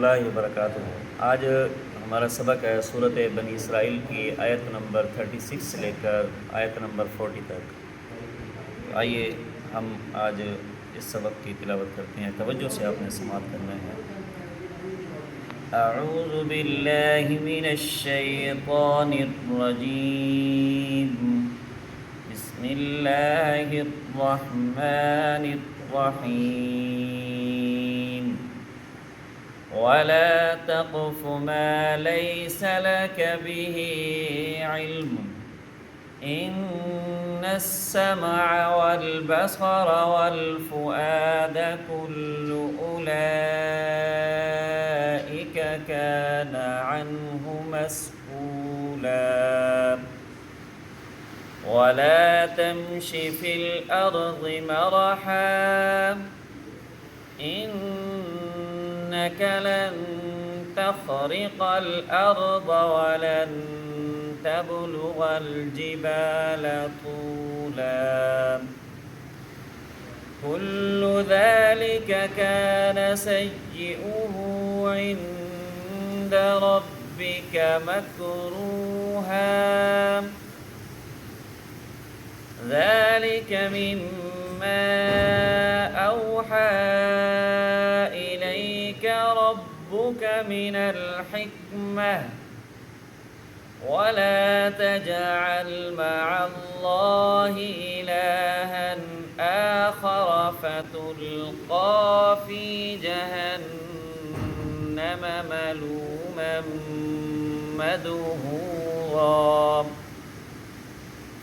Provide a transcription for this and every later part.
اللہ وبرکاتہ۔ آج ہمارا سبق ہے سورۃ بنی اسرائیل کی آیت نمبر 36 سے لے کر آیت نمبر 40 تک۔ آئیے ہم آج اس سبق کی تلاوت کرتے ہیں، توجہ سے آپ نے سماعت کرنا ہے۔ اعوذ باللہ من الشیطان الرجیم، بسم اللہ الرحمن الرحیم۔ ولا تقف ما ليس لك به علم إن السمع والبصر والفؤاد كل أولئك كان عنه مسؤولا ولا تمش في الأرض مرحا إنك لن تخرق الأرض ولن تبلغ الجبال طولا كل ذلك كان سيئه عند ربك مكروها ذلك مما أوحى إليك ربك من الحكمة ولا تجعل مع الله إلها آخر فتلقى في جهنم ملوما مدحورا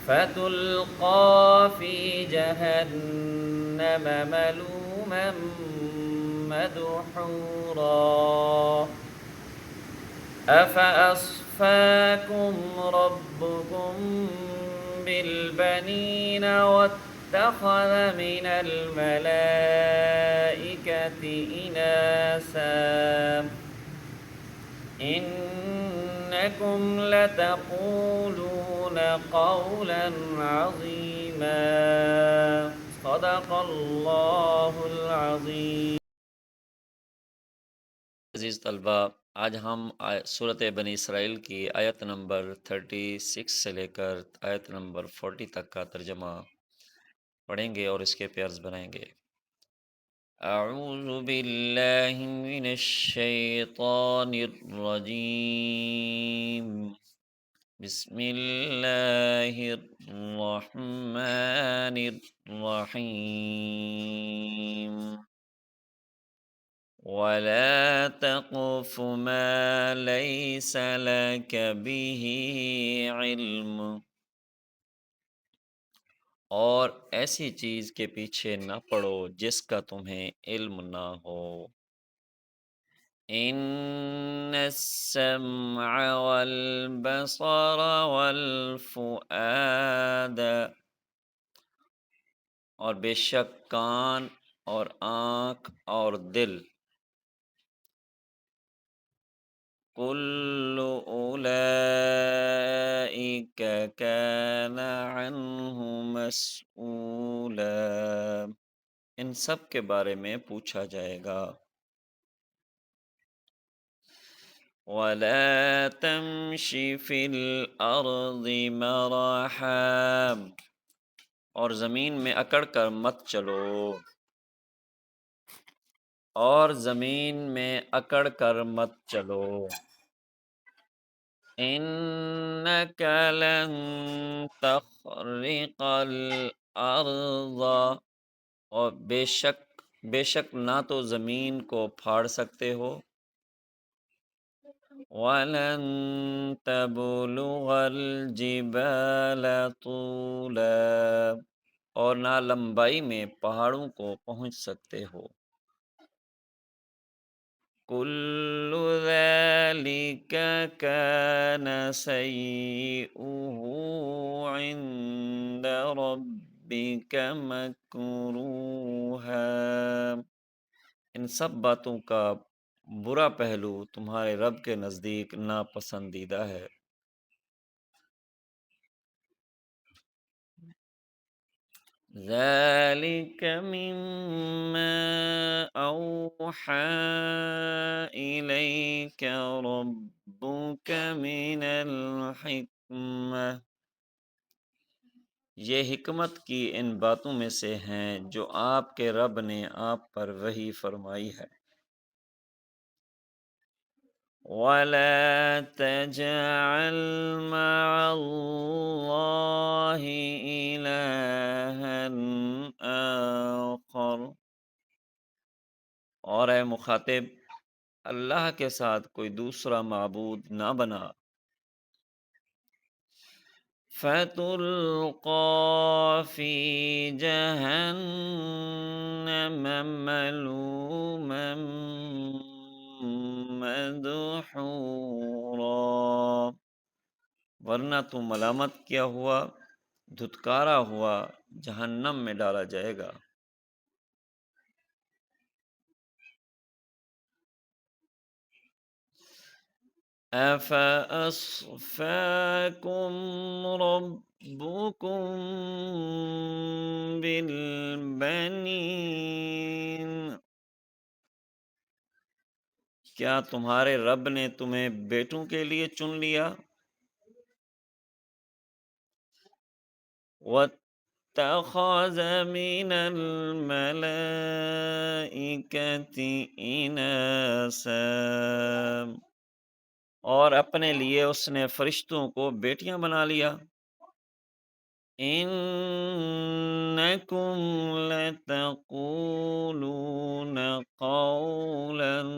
فتلقى في جهنم ملوما مدحورا أفأصفاكم ربكم بالبنين واتخذ من الملائكة إناثا إنكم لتقولون قولا عظيما صدق اللہ العظیم۔ عزیز طلبہ، آج ہم سورۃ بنی اسرائیل کی آیت نمبر 36 سے لے کر آیت نمبر 40 تک کا ترجمہ پڑھیں گے اور اس کے پیئرز بنائیں گے۔ اعوذ باللہ من الشیطان الرجیم، بسم اللہ الرحمن الرحیم۔ ولا تقف ما ليس لك به علم، اور ایسی چیز کے پیچھے نہ پڑو جس کا تمہیں علم نہ ہو۔ ان السمع والبصر والفؤاد، اور بے شک کان اور آنکھ اور دل، کل اولئک کان عنہ مسئولا، ان سب کے بارے میں پوچھا جائے گا۔ وَلَا تَمْشِ فِي الْأَرْضِ مَرَحًا، اور زمین میں اکڑ کر مت چلو، اور زمین میں اکڑ کر مت چلو۔ إِنَّكَ لَن تَخْرِقَ الْأَرْضَ، اور بے شک نہ تو زمین کو پھاڑ سکتے ہو، وَلَن تَبْلُغَ الْجِبَالَ طُولًا، اور نہ لمبائی میں پہاڑوں کو پہنچ سکتے ہو۔ كُلُّ ذَلِكَ كَانَ سَيِّئُهُ عِندَ رَبِّكَ مَكْرُوهًا، ان سب باتوں کا برا پہلو تمہارے رب کے نزدیک ناپسندیدہ ہے۔ ذلك مما أوحى إليك ربك من الحكمة، یہ حکمت کی ان باتوں میں سے ہیں جو آپ کے رب نے آپ پر وحی فرمائی ہے۔ وَلَا تَجْعَلْ مَعَ اللَّهِ إِلَٰهًا آخَرَ، اور اے مخاطب اللہ کے ساتھ کوئی دوسرا معبود نہ بنا۔ فَتُلْقَىٰ فِي جَهَنَّمَ مَلُومًا مَدْحُورًا، ورنہ تو ملامت کیا ہوا، دھتکارا ہوا جہنم میں ڈالا جائے گا۔ أَفَأَصْفَاكُمْ رَبُّكُم بِالْبَنِينَ، کیا تمہارے رب نے تمہیں بیٹوں کے لیے چن لیا؟ وَاتَّخَذَ مِنَ الْمَلَائِكَةِ إِنَاسًا، اور اپنے لیے اس نے فرشتوں کو بیٹیاں بنا لیا۔ إِنَّكُمْ لَتَقُولُونَ قَوْلًا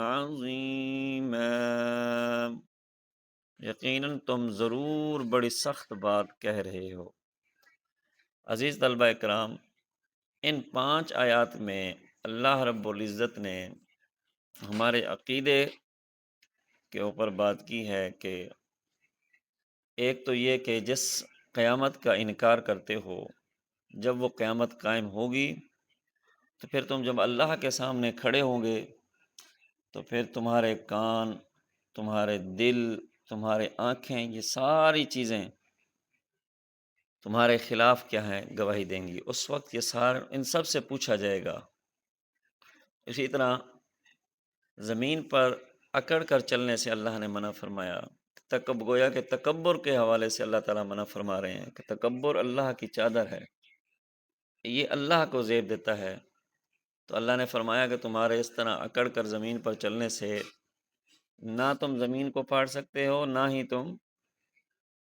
عَظِيمًا، یقیناً تم ضرور بڑی سخت بات کہہ رہے ہو۔ عزیز طلبہ اکرام، ان 5 آیات میں اللہ رب العزت نے ہمارے عقیدے کے اوپر بات کی ہے کہ ایک تو یہ کہ جس قیامت کا انکار کرتے ہو، جب وہ قیامت قائم ہوگی تو پھر تم جب اللہ کے سامنے کھڑے ہوں گے تو پھر تمہارے کان، تمہارے دل، تمہارے آنکھیں، یہ ساری چیزیں تمہارے خلاف کیا ہیں، گواہی دیں گی۔ اس وقت یہ ان سب سے پوچھا جائے گا۔ اسی طرح زمین پر اکڑ کر چلنے سے اللہ نے منع فرمایا، گویا کہ تکبر کے حوالے سے اللہ تعالیٰ منع فرما رہے ہیں کہ تکبر اللہ کی چادر ہے، یہ اللہ کو زیب دیتا ہے۔ تو اللہ نے فرمایا کہ تمہارے اس طرح اکڑ کر زمین پر چلنے سے نہ تم زمین کو پاڑ سکتے ہو، نہ ہی تم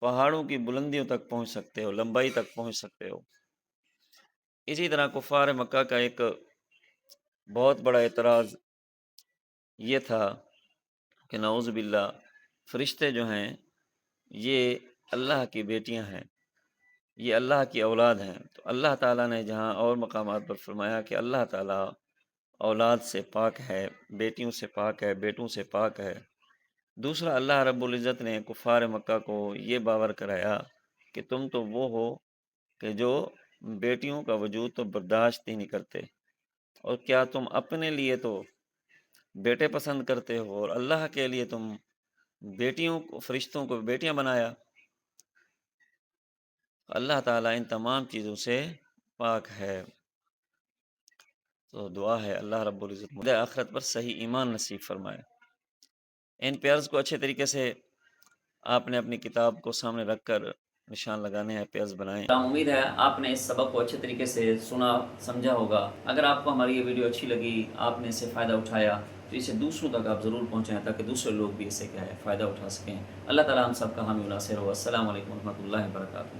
پہاڑوں کی بلندیوں تک پہنچ سکتے ہو، لمبائی تک پہنچ سکتے ہو۔ اسی طرح کفار مکہ کا ایک بہت بڑا اعتراض یہ تھا کہ نعوذ باللہ فرشتے جو ہیں یہ اللہ کی بیٹیاں ہیں، یہ اللہ کی اولاد ہیں۔ تو اللہ تعالیٰ نے جہاں اور مقامات پر فرمایا کہ اللہ تعالیٰ اولاد سے پاک ہے، بیٹیوں سے پاک ہے، بیٹوں سے پاک ہے، دوسرا اللہ رب العزت نے کفار مکہ کو یہ باور کرایا کہ تم تو وہ ہو کہ جو بیٹیوں کا وجود تو برداشت ہی نہیں کرتے، اور کیا تم اپنے لیے تو بیٹے پسند کرتے ہو اور اللہ کے لیے تم بیٹیوں کو، فرشتوں کو بیٹیاں بنایا۔ اللہ تعالیٰ ان تمام چیزوں سے پاک ہے۔ تو دعا ہے اللہ رب العزت مجھے آخرت پر صحیح ایمان نصیب فرمائے۔ ان پیئرز کو اچھے طریقے سے آپ نے اپنی کتاب کو سامنے رکھ کر نشان لگانے ہیں، پیئرز بنائیں۔ امید ہے آپ نے اس سبق کو اچھے طریقے سے سنا، سمجھا ہوگا۔ اگر آپ کو ہماری یہ ویڈیو اچھی لگی، آپ نے اس سے فائدہ اٹھایا، تو اسے دوسروں تک آپ ضرور پہنچائیں تاکہ دوسرے لوگ بھی اس سے کیا ہے فائدہ اٹھا سکیں۔ اللہ تعالیٰ ہم سب کا حامی و ناصر ہو۔ السلام علیکم ورحمۃ اللہ وبرکاتہ۔